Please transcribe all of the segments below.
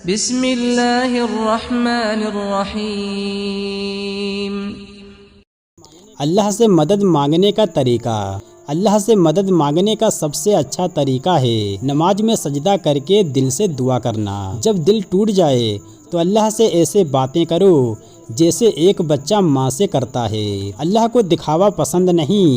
بسم اللہ الرحمن الرحیم۔ اللہ سے مدد مانگنے کا طریقہ۔ اللہ سے مدد مانگنے کا سب سے اچھا طریقہ ہے نماز میں سجدہ کر کے دل سے دعا کرنا۔ جب دل ٹوٹ جائے تو اللہ سے ایسے باتیں کرو جیسے ایک بچہ ماں سے کرتا ہے۔ اللہ کو دکھاوا پسند نہیں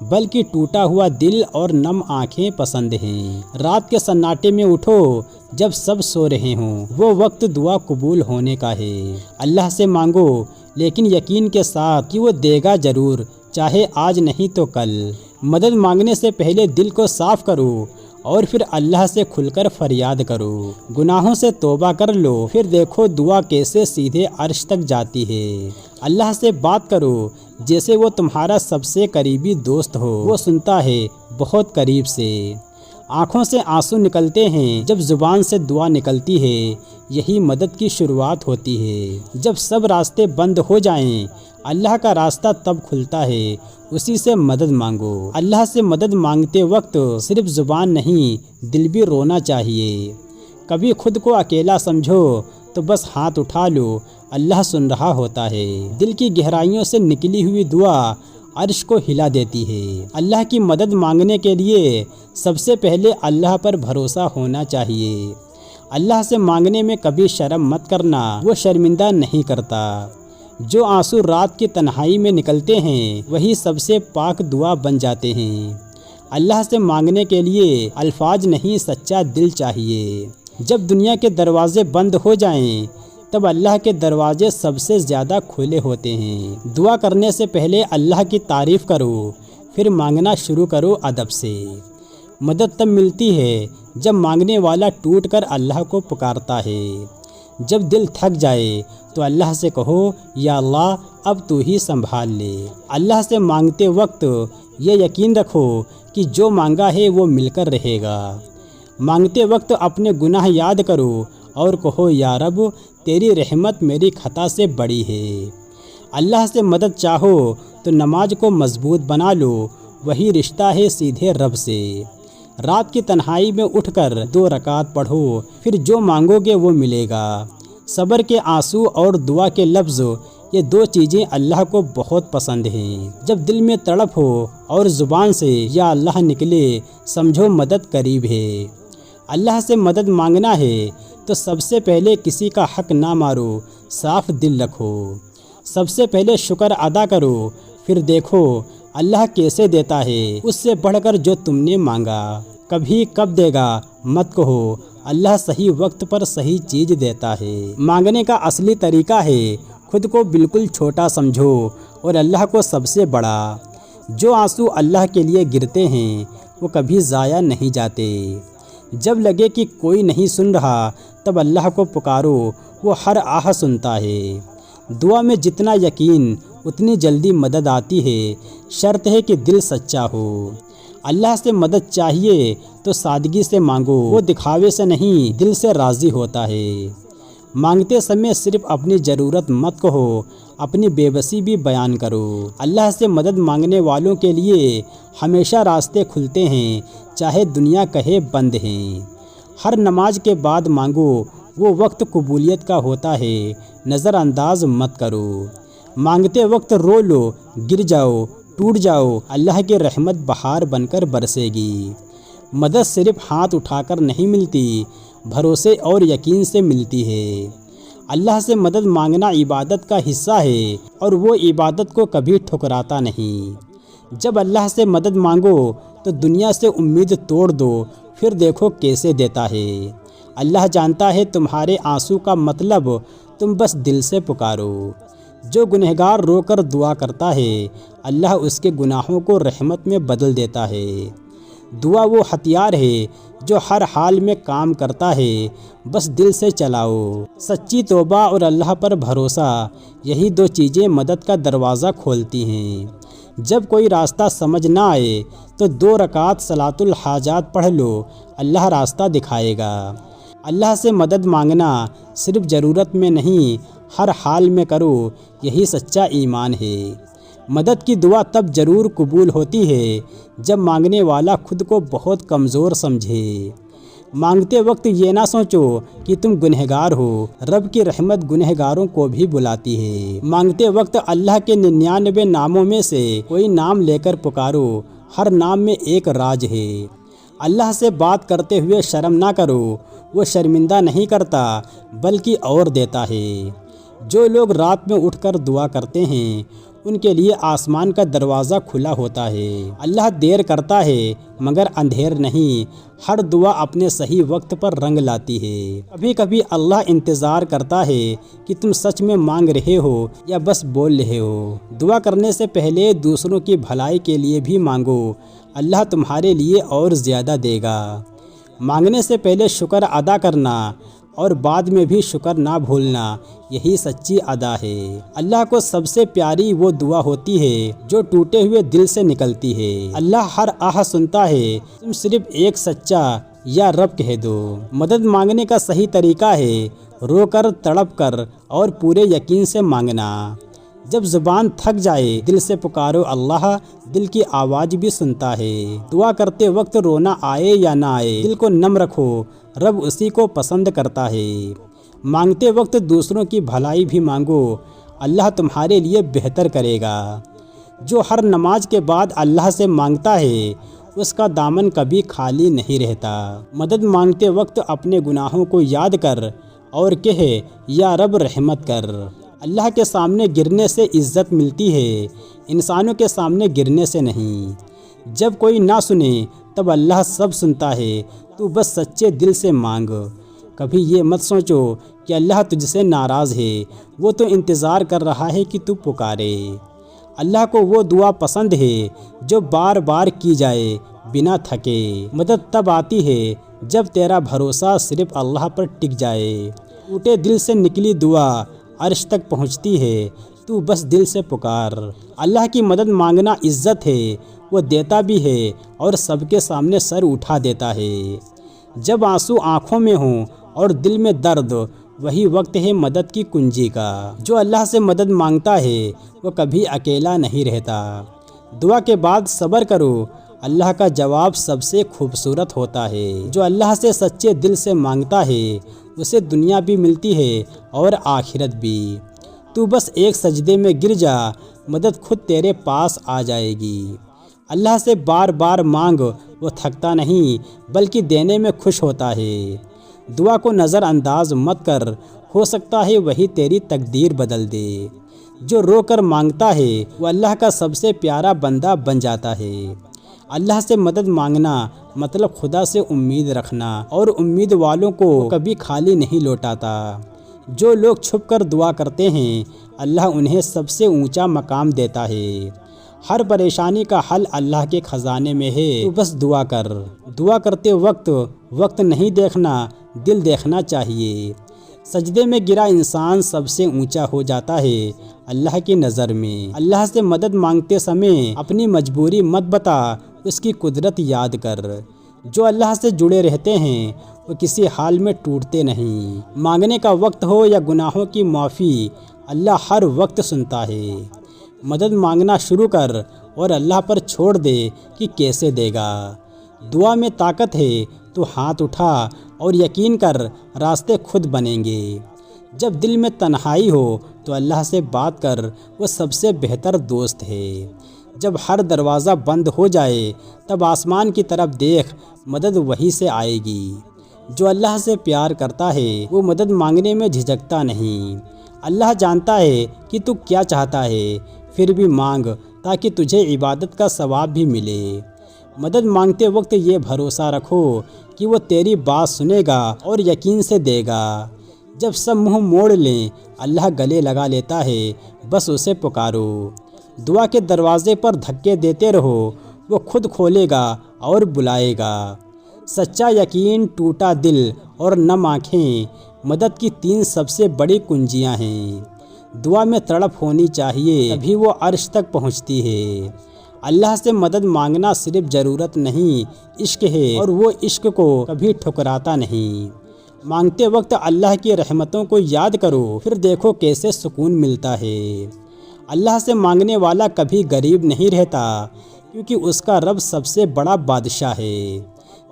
بلکہ ٹوٹا ہوا دل اور نم آنکھیں پسند ہیں۔ رات کے سناٹے میں اٹھو جب سب سو رہے ہوں، وہ وقت دعا قبول ہونے کا ہے۔ اللہ سے مانگو لیکن یقین کے ساتھ کہ وہ دے گا ضرور، چاہے آج نہیں تو کل۔ مدد مانگنے سے پہلے دل کو صاف کرو اور پھر اللہ سے کھل کر فریاد کرو۔ گناہوں سے توبہ کر لو، پھر دیکھو دعا کیسے سیدھے عرش تک جاتی ہے۔ اللہ سے بات کرو جیسے وہ تمہارا سب سے قریبی دوست ہو، وہ سنتا ہے بہت قریب سے۔ آنکھوں سے آنسو نکلتے ہیں جب زبان سے دعا نکلتی ہے، یہی مدد کی شروعات ہوتی ہے۔ جب سب راستے بند ہو جائیں اللہ کا راستہ تب کھلتا ہے، اسی سے مدد مانگو۔ اللہ سے مدد مانگتے وقت صرف زبان نہیں دل بھی رونا چاہیے۔ کبھی خود کو اکیلا سمجھو تو بس ہاتھ اٹھا لو، اللہ سن رہا ہوتا ہے۔ دل کی گہرائیوں سے نکلی ہوئی دعا عرش کو ہلا دیتی ہے۔ اللہ کی مدد مانگنے کے لیے سب سے پہلے اللہ پر بھروسہ ہونا چاہیے۔ اللہ سے مانگنے میں کبھی شرم مت کرنا، وہ شرمندہ نہیں کرتا۔ جو آنسو رات کی تنہائی میں نکلتے ہیں وہی سب سے پاک دعا بن جاتے ہیں۔ اللہ سے مانگنے کے لیے الفاظ نہیں سچا دل چاہیے۔ جب دنیا کے دروازے بند ہو جائیں تب اللہ کے دروازے سب سے زیادہ کھلے ہوتے ہیں۔ دعا کرنے سے پہلے اللہ کی تعریف کرو، پھر مانگنا شروع کرو ادب سے۔ مدد تب ملتی ہے جب مانگنے والا ٹوٹ کر اللہ کو پکارتا ہے۔ جب دل تھک جائے تو اللہ سے کہو یا اللہ اب تو ہی سنبھال لے۔ اللہ سے مانگتے وقت یہ یقین رکھو کہ جو مانگا ہے وہ مل کر رہے گا۔ مانگتے وقت اپنے گناہ یاد کرو اور کہو یا رب تیری رحمت میری خطا سے بڑی ہے۔ اللہ سے مدد چاہو تو نماز کو مضبوط بنا لو، وہی رشتہ ہے سیدھے رب سے۔ رات کی تنہائی میں اٹھ کر 2 رکعت پڑھو، پھر جو مانگو گے وہ ملے گا۔ صبر کے آنسو اور دعا کے لفظ، یہ 2 چیزیں اللہ کو بہت پسند ہیں۔ جب دل میں تڑپ ہو اور زبان سے یا اللہ نکلے، سمجھو مدد قریب ہے۔ اللہ سے مدد مانگنا ہے تو سب سے پہلے کسی کا حق نہ مارو، صاف دل رکھو۔ سب سے پہلے شکر ادا کرو، پھر دیکھو اللہ کیسے دیتا ہے اس سے بڑھ کر جو تم نے مانگا۔ کبھی کب دے گا مت کہو، اللہ صحیح وقت پر صحیح چیز دیتا ہے۔ مانگنے کا اصلی طریقہ ہے خود کو بالکل چھوٹا سمجھو اور اللہ کو سب سے بڑا۔ جو آنسو اللہ کے لیے گرتے ہیں وہ کبھی ضائع نہیں جاتے۔ جب لگے کہ کوئی نہیں سن رہا تب اللہ کو پکارو، وہ ہر آہ سنتا ہے۔ دعا میں جتنا یقین اتنی جلدی مدد آتی ہے، شرط ہے کہ دل سچا ہو۔ اللہ سے مدد چاہیے تو سادگی سے مانگو، وہ دکھاوے سے نہیں دل سے راضی ہوتا ہے۔ مانگتے سمے صرف اپنی ضرورت مت کہو، اپنی بے بسی بھی بیان کرو۔ اللہ سے مدد مانگنے والوں کے لیے ہمیشہ راستے کھلتے ہیں، چاہے دنیا کہے بند ہیں۔ ہر نماز کے بعد مانگو، وہ وقت قبولیت کا ہوتا ہے، نظر انداز مت کرو۔ مانگتے وقت رو لو، گر جاؤ، ٹوٹ جاؤ، اللہ کی رحمت بہار بن کر برسے گی۔ مدد صرف ہاتھ اٹھا کر نہیں ملتی، بھروسے اور یقین سے ملتی ہے۔ اللہ سے مدد مانگنا عبادت کا حصہ ہے اور وہ عبادت کو کبھی ٹھکراتا نہیں۔ جب اللہ سے مدد مانگو تو دنیا سے امید توڑ دو، پھر دیکھو کیسے دیتا ہے۔ اللہ جانتا ہے تمہارے آنسو کا مطلب، تم بس دل سے پکارو۔ جو گنہگار رو کر دعا کرتا ہے اللہ اس کے گناہوں کو رحمت میں بدل دیتا ہے۔ دعا وہ ہتھیار ہے جو ہر حال میں کام کرتا ہے، بس دل سے چلاؤ۔ سچی توبہ اور اللہ پر بھروسہ، یہی 2 چیزیں مدد کا دروازہ کھولتی ہیں۔ جب کوئی راستہ سمجھ نہ آئے تو 2 رکعت صلاۃ الحاجات پڑھ لو، اللہ راستہ دکھائے گا۔ اللہ سے مدد مانگنا صرف ضرورت میں نہیں ہر حال میں کرو، یہی سچا ایمان ہے۔ مدد کی دعا تب ضرور قبول ہوتی ہے جب مانگنے والا خود کو بہت کمزور سمجھے۔ مانگتے وقت یہ نہ سوچو کہ تم گنہگار ہو، رب کی رحمت گنہگاروں کو بھی بلاتی ہے۔ مانگتے وقت اللہ کے 99 ناموں میں سے کوئی نام لے کر پکارو، ہر نام میں ایک راز ہے۔ اللہ سے بات کرتے ہوئے شرم نہ کرو، وہ شرمندہ نہیں کرتا بلکہ اور دیتا ہے۔ جو لوگ رات میں اٹھ کر دعا کرتے ہیں ان کے لیے آسمان کا دروازہ کھلا ہوتا ہے۔ اللہ دیر کرتا ہے مگر اندھیر نہیں، ہر دعا اپنے صحیح وقت پر رنگ لاتی ہے۔ کبھی کبھی اللہ انتظار کرتا ہے کہ تم سچ میں مانگ رہے ہو یا بس بول رہے ہو۔ دعا کرنے سے پہلے دوسروں کی بھلائی کے لیے بھی مانگو، اللہ تمہارے لیے اور زیادہ دے گا۔ مانگنے سے پہلے شکر ادا کرنا اور بعد میں بھی شکر نہ بھولنا، یہی سچی ادا ہے۔ اللہ کو سب سے پیاری وہ دعا ہوتی ہے جو ٹوٹے ہوئے دل سے نکلتی ہے۔ اللہ ہر آہ سنتا ہے، تم صرف ایک سچا یا رب کہہ دو۔ مدد مانگنے کا صحیح طریقہ ہے رو کر، تڑپ کر اور پورے یقین سے مانگنا۔ جب زبان تھک جائے دل سے پکارو، اللہ دل کی آواز بھی سنتا ہے۔ دعا کرتے وقت رونا آئے یا نہ آئے دل کو نم رکھو، رب اسی کو پسند کرتا ہے۔ مانگتے وقت دوسروں کی بھلائی بھی مانگو، اللہ تمہارے لیے بہتر کرے گا۔ جو ہر نماز کے بعد اللہ سے مانگتا ہے اس کا دامن کبھی خالی نہیں رہتا۔ مدد مانگتے وقت اپنے گناہوں کو یاد کر اور کہے، یا رب رحمت کر۔ اللہ کے سامنے گرنے سے عزت ملتی ہے، انسانوں کے سامنے گرنے سے نہیں۔ جب کوئی نہ سنے تب اللہ سب سنتا ہے، تو بس سچے دل سے مانگ۔ کبھی یہ مت سوچو کہ اللہ تجھ سے ناراض ہے، وہ تو انتظار کر رہا ہے کہ تو پکارے۔ اللہ کو وہ دعا پسند ہے جو بار بار کی جائے بنا تھکے۔ مدد تب آتی ہے جب تیرا بھروسہ صرف اللہ پر ٹک جائے۔ ٹوٹے دل سے نکلی دعا عرش تک پہنچتی ہے، تو بس دل سے پکار۔ اللہ کی مدد مانگنا عزت ہے، وہ دیتا بھی ہے اور سب کے سامنے سر اٹھا دیتا ہے۔ جب آنسو آنکھوں میں ہوں اور دل میں درد، وہی وقت ہے مدد کی کنجی کا۔ جو اللہ سے مدد مانگتا ہے وہ کبھی اکیلا نہیں رہتا۔ دعا کے بعد صبر کرو، اللہ کا جواب سب سے خوبصورت ہوتا ہے۔ جو اللہ سے سچے دل سے مانگتا ہے اسے دنیا بھی ملتی ہے اور آخرت بھی۔ تو بس ایک سجدے میں گر جا، مدد خود تیرے پاس آ جائے گی۔ اللہ سے بار بار مانگ، وہ تھکتا نہیں بلکہ دینے میں خوش ہوتا ہے۔ دعا کو نظر انداز مت کر، ہو سکتا ہے وہی تیری تقدیر بدل دے۔ جو رو کر مانگتا ہے وہ اللہ کا سب سے پیارا بندہ بن جاتا ہے۔ اللہ سے مدد مانگنا مطلب خدا سے امید رکھنا، اور امید والوں کو کبھی خالی نہیں لوٹاتا۔ جو لوگ چھپ کر دعا کرتے ہیں اللہ انہیں سب سے اونچا مقام دیتا ہے۔ ہر پریشانی کا حل اللہ کے خزانے میں ہے، تو بس دعا کر۔ دعا کرتے وقت نہیں دیکھنا، دل دیکھنا چاہیے۔ سجدے میں گرا انسان سب سے اونچا ہو جاتا ہے اللہ کی نظر میں۔ اللہ سے مدد مانگتے سمے اپنی مجبوری مت بتا، اس کی قدرت یاد کر۔ جو اللہ سے جڑے رہتے ہیں وہ کسی حال میں ٹوٹتے نہیں۔ مانگنے کا وقت ہو یا گناہوں کی معافی، اللہ ہر وقت سنتا ہے۔ مدد مانگنا شروع کر اور اللہ پر چھوڑ دے کہ کیسے دے گا۔ دعا میں طاقت ہے تو ہاتھ اٹھا اور یقین کر راستے خود بنیں گے۔ جب دل میں تنہائی ہو تو اللہ سے بات کر، وہ سب سے بہتر دوست ہے۔ جب ہر دروازہ بند ہو جائے تب آسمان کی طرف دیکھ، مدد وہیں سے آئے گی۔ جو اللہ سے پیار کرتا ہے وہ مدد مانگنے میں جھجکتا نہیں۔ اللہ جانتا ہے کہ تو کیا چاہتا ہے، پھر بھی مانگ تاکہ تجھے عبادت کا ثواب بھی ملے۔ مدد مانگتے وقت یہ بھروسہ رکھو کہ وہ تیری بات سنے گا اور یقین سے دے گا۔ جب سب منہ موڑ لیں اللہ گلے لگا لیتا ہے، بس اسے پکارو۔ دعا کے دروازے پر دھکے دیتے رہو، وہ خود کھولے گا اور بلائے گا۔ سچا یقین، ٹوٹا دل اور نم آنکھیں مدد کی 3 سب سے بڑی کنجیاں ہیں۔ دعا میں تڑپ ہونی چاہیے، تبھی وہ عرش تک پہنچتی ہے۔ اللہ سے مدد مانگنا صرف ضرورت نہیں، عشق ہے، اور وہ عشق کو کبھی ٹھکراتا نہیں۔ مانگتے وقت اللہ کی رحمتوں کو یاد کرو، پھر دیکھو کیسے سکون ملتا ہے۔ اللہ سے مانگنے والا کبھی غریب نہیں رہتا، کیونکہ اس کا رب سب سے بڑا بادشاہ ہے۔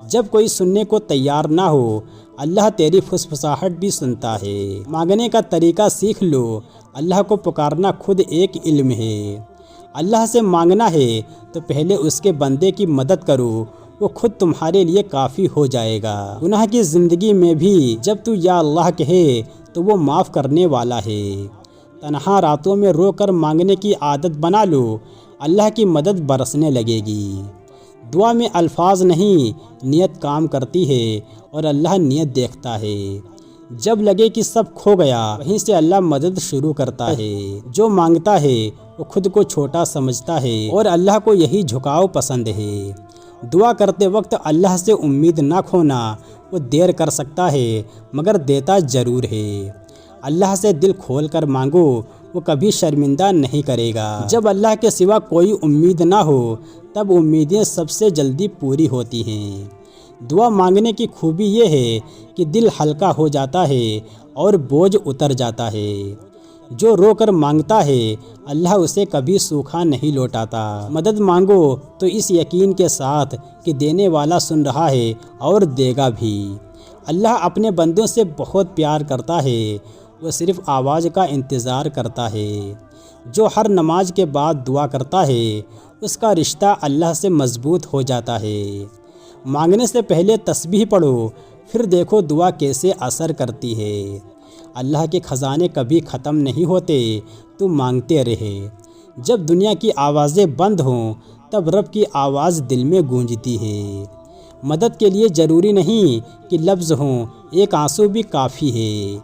جب کوئی سننے کو تیار نہ ہو اللہ تیری فسفساہٹ بھی سنتا ہے۔ مانگنے کا طریقہ سیکھ لو، اللہ کو پکارنا خود ایک علم ہے۔ اللہ سے مانگنا ہے تو پہلے اس کے بندے کی مدد کرو، وہ خود تمہارے لیے کافی ہو جائے گا۔ گناہ کی زندگی میں بھی جب تو یا اللہ کہے تو وہ معاف کرنے والا ہے۔ تنہا راتوں میں رو کر مانگنے کی عادت بنا لو، اللہ کی مدد برسنے لگے گی۔ دعا میں الفاظ نہیں نیت کام کرتی ہے، اور اللہ نیت دیکھتا ہے۔ جب لگے کہ سب کھو گیا وہیں سے اللہ مدد شروع کرتا ہے۔ جو مانگتا ہے وہ خود کو چھوٹا سمجھتا ہے، اور اللہ کو یہی جھکاؤ پسند ہے۔ دعا کرتے وقت اللہ سے امید نہ کھونا، وہ دیر کر سکتا ہے مگر دیتا ضرور ہے۔ اللہ سے دل کھول کر مانگو، وہ کبھی شرمندہ نہیں کرے گا۔ جب اللہ کے سوا کوئی امید نہ ہو تب امیدیں سب سے جلدی پوری ہوتی ہیں۔ دعا مانگنے کی خوبی یہ ہے کہ دل ہلکا ہو جاتا ہے اور بوجھ اتر جاتا ہے۔ جو رو کر مانگتا ہے اللہ اسے کبھی سوکھا نہیں لوٹاتا۔ مدد مانگو تو اس یقین کے ساتھ کہ دینے والا سن رہا ہے اور دے گا بھی۔ اللہ اپنے بندوں سے بہت پیار کرتا ہے، وہ صرف آواز کا انتظار کرتا ہے۔ جو ہر نماز کے بعد دعا کرتا ہے اس کا رشتہ اللہ سے مضبوط ہو جاتا ہے۔ مانگنے سے پہلے تسبیح پڑھو، پھر دیکھو دعا کیسے اثر کرتی ہے۔ اللہ کے خزانے کبھی ختم نہیں ہوتے، تو مانگتے رہے۔ جب دنیا کی آوازیں بند ہوں تب رب کی آواز دل میں گونجتی ہے۔ مدد کے لیے ضروری نہیں کہ لفظ ہوں، ایک آنسو بھی کافی ہے۔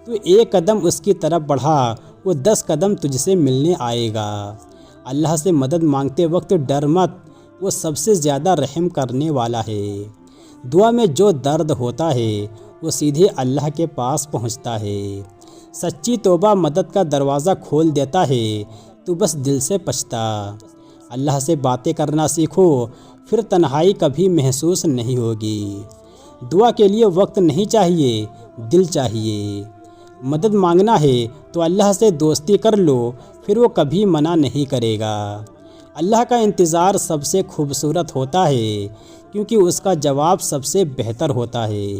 تو ایک قدم اس کی طرف بڑھا، وہ 10 قدم تجھ سے ملنے آئے گا۔ اللہ سے مدد مانگتے وقت ڈر مت، وہ سب سے زیادہ رحم کرنے والا ہے۔ دعا میں جو درد ہوتا ہے وہ سیدھے اللہ کے پاس پہنچتا ہے۔ سچی توبہ مدد کا دروازہ کھول دیتا ہے، تو بس دل سے پچھتا۔ اللہ سے باتیں کرنا سیکھو، پھر تنہائی کبھی محسوس نہیں ہوگی۔ دعا کے لیے وقت نہیں چاہیے، دل چاہیے۔ مدد مانگنا ہے تو اللہ سے دوستی کر لو، پھر وہ کبھی منع نہیں کرے گا۔ اللہ کا انتظار سب سے خوبصورت ہوتا ہے، کیونکہ اس کا جواب سب سے بہتر ہوتا ہے۔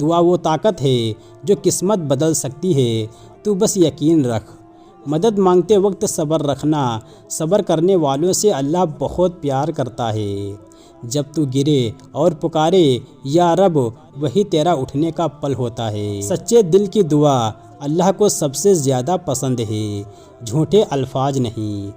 دعا وہ طاقت ہے جو قسمت بدل سکتی ہے، تو بس یقین رکھ۔ مدد مانگتے وقت صبر رکھنا، صبر کرنے والوں سے اللہ بہت پیار کرتا ہے۔ جب تو گرے اور پکارے یا رب، وہی تیرا اٹھنے کا پل ہوتا ہے۔ سچے دل کی دعا اللہ کو سب سے زیادہ پسند ہے، جھوٹے الفاظ نہیں۔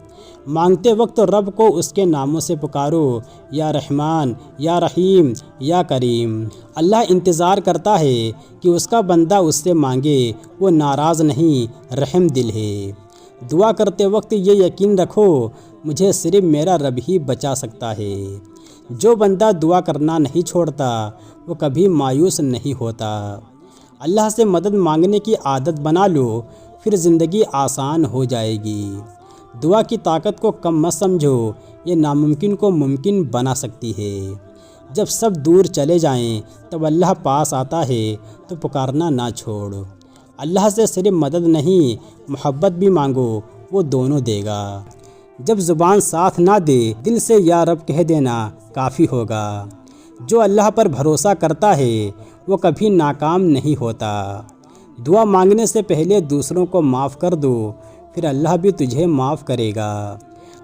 مانگتے وقت رب کو اس کے ناموں سے پکارو، یا رحمان، یا رحیم، یا کریم۔ اللہ انتظار کرتا ہے کہ اس کا بندہ اس سے مانگے، وہ ناراض نہیں، رحم دل ہے۔ دعا کرتے وقت یہ یقین رکھو، مجھے صرف میرا رب ہی بچا سکتا ہے۔ جو بندہ دعا کرنا نہیں چھوڑتا وہ کبھی مایوس نہیں ہوتا۔ اللہ سے مدد مانگنے کی عادت بنا لو، پھر زندگی آسان ہو جائے گی۔ دعا کی طاقت کو کم مت سمجھو، یہ ناممکن کو ممکن بنا سکتی ہے۔ جب سب دور چلے جائیں تب اللہ پاس آتا ہے، تو پکارنا نہ چھوڑو۔ اللہ سے صرف مدد نہیں، محبت بھی مانگو، وہ دونوں دے گا۔ جب زبان ساتھ نہ دے دل سے یا رب کہہ دینا کافی ہوگا۔ جو اللہ پر بھروسہ کرتا ہے وہ کبھی ناکام نہیں ہوتا۔ دعا مانگنے سے پہلے دوسروں کو معاف کر دو، پھر اللہ بھی تجھے معاف کرے گا۔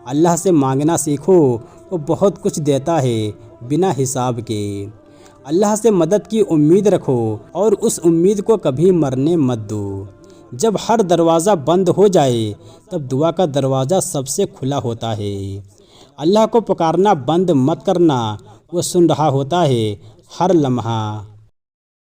اللہ سے مانگنا سیکھو، وہ بہت کچھ دیتا ہے بنا حساب کے۔ اللہ سے مدد کی امید رکھو اور اس امید کو کبھی مرنے مت دو۔ جب ہر دروازہ بند ہو جائے تب دعا کا دروازہ سب سے کھلا ہوتا ہے۔ اللہ کو پکارنا بند مت کرنا، وہ سن رہا ہوتا ہے ہر لمحہ۔